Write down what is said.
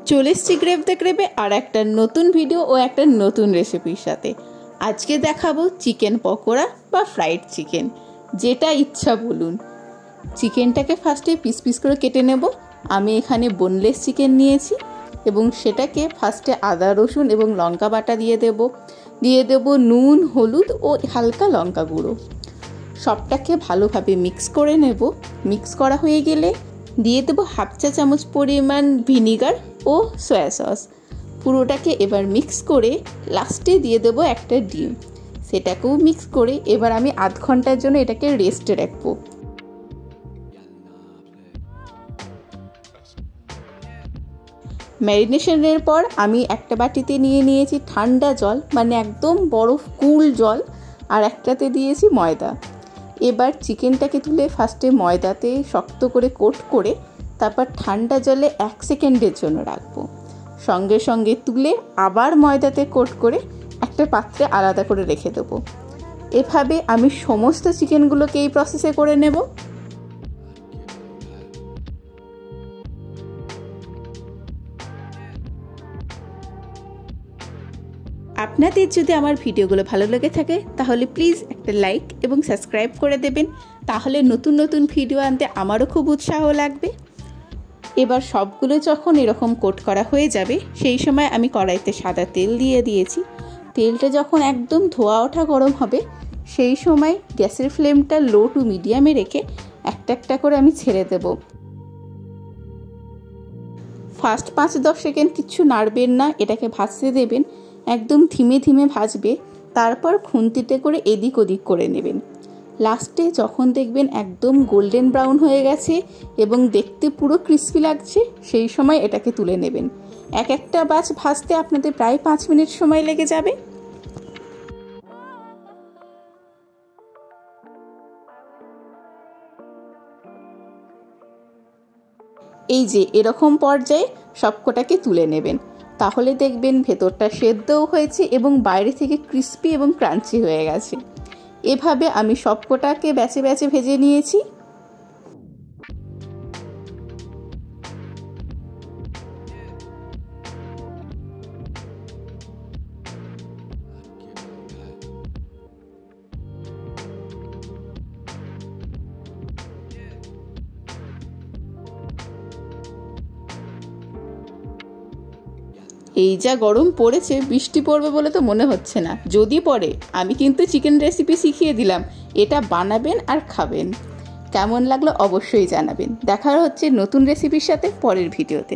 চলে এসেছি গ্রেভতে গ্রেভে আর একটা নতুন ভিডিও ও একটা নতুন রেসিপির সাথে। আজকে দেখাবো চিকেন পকোড়া বা ফ্রাইড চিকেন, যেটা ইচ্ছা বলুন। চিকেনটাকে ফার্স্টে পিস পিস করে কেটে নেব। আমি এখানে বোনলেস চিকেন নিয়েছি এবং সেটাকে ফার্স্টে আদা রসুন এবং লঙ্কা বাটা দিয়ে দেব নুন, হলুদ ও হালকা লঙ্কা গুঁড়ো। সবটাকে ভালোভাবে মিক্স করে নেব। মিক্স করা হয়ে গেলে দিয়ে দেবো হাফ চা চামচ পরিমাণ ভিনিগার ও সয়া সস। পুরোটাকে এবার মিক্স করে লাস্টে দিয়ে দেবো একটা ডিম। সেটাকেও মিক্স করে এবার আমি আধ ঘন্টার জন্য এটাকে রেস্টে রাখবো। ম্যারিনেশনের পর আমি একটা বাটিতে নিয়ে নিয়েছি ঠান্ডা জল, মানে একদম বরফ কুল জল, আর একটাতে দিয়েছি ময়দা। এবার চিকেনটাকে তুলে ফার্স্টে ময়দাতে শক্ত করে কোট করে তারপর ঠান্ডা জলে 1 সেকেন্ডের জন্য রাখবো। সঙ্গে সঙ্গে তুলে আবার ময়দাতে কোট করে একটা পাত্রে আলাদা করে রেখে দেবো। এভাবে আমি সমস্ত চিকেনগুলোকে এই প্রসেসে করে নেব। আপনাদের যদি আমার ভিডিওগুলো ভালো লেগে থাকে তাহলে প্লিজ একটা লাইক এবং সাবস্ক্রাইব করে দেবেন, তাহলে নতুন নতুন ভিডিও আনতে আমারও খুব উৎসাহ লাগবে। এবার সবগুলো যখন এরকম কোট করা হয়ে যাবে সেই সময় আমি কড়াইতে সাদা তেল দিয়ে দিয়েছি। তেলটা যখন একদম ধোয়া ওঠা গরম হবে সেই সময় গ্যাসের ফ্লেমটা লো টু মিডিয়ামে রেখে একটা একটা করে আমি ছেড়ে দেব। ফার্স্ট 5-10 সেকেন্ড কিচ্ছু নাড়বেন না, এটাকে ভাজতে দেবেন। একদম ধীমে ধীমে ভাজবে, তারপর খুন্তিতে করে এদিক ওদিক করে নেবেন। লাস্টে যখন দেখবেন একদম গোল্ডেন ব্রাউন হয়ে গেছে এবং দেখতে পুরো ক্রিস্পি লাগছে সেই সময় এটাকে তুলে নেবেন। এক একটা ব্যাচ ভাজতে আপনাদের প্রায় 5 মিনিট সময় লেগে যাবে। এই যে এরকম পর্যায়ে সবকটাকে তুলে নেবেন, তাহলে দেখবেন ভেতরটা সেদ্ধও হয়েছে এবং বাইরে থেকে ক্রিস্পি এবং ক্রাঞ্চি হয়ে গেছে। এভাবে আমি সবকটাকে ব্যাচে ব্যাচে ভেজে নিয়েছি। এই যা গরম পড়েছে, বৃষ্টি পড়বে বলে তো মনে হচ্ছে না। যদি পড়ে আমি কিন্তু চিকেন রেসিপি শিখিয়ে দিলাম, এটা বানাবেন আর খাবেন। কেমন লাগলো অবশ্যই জানাবেন। দেখা হচ্ছে নতুন রেসিপির সাথে পরের ভিডিওতে।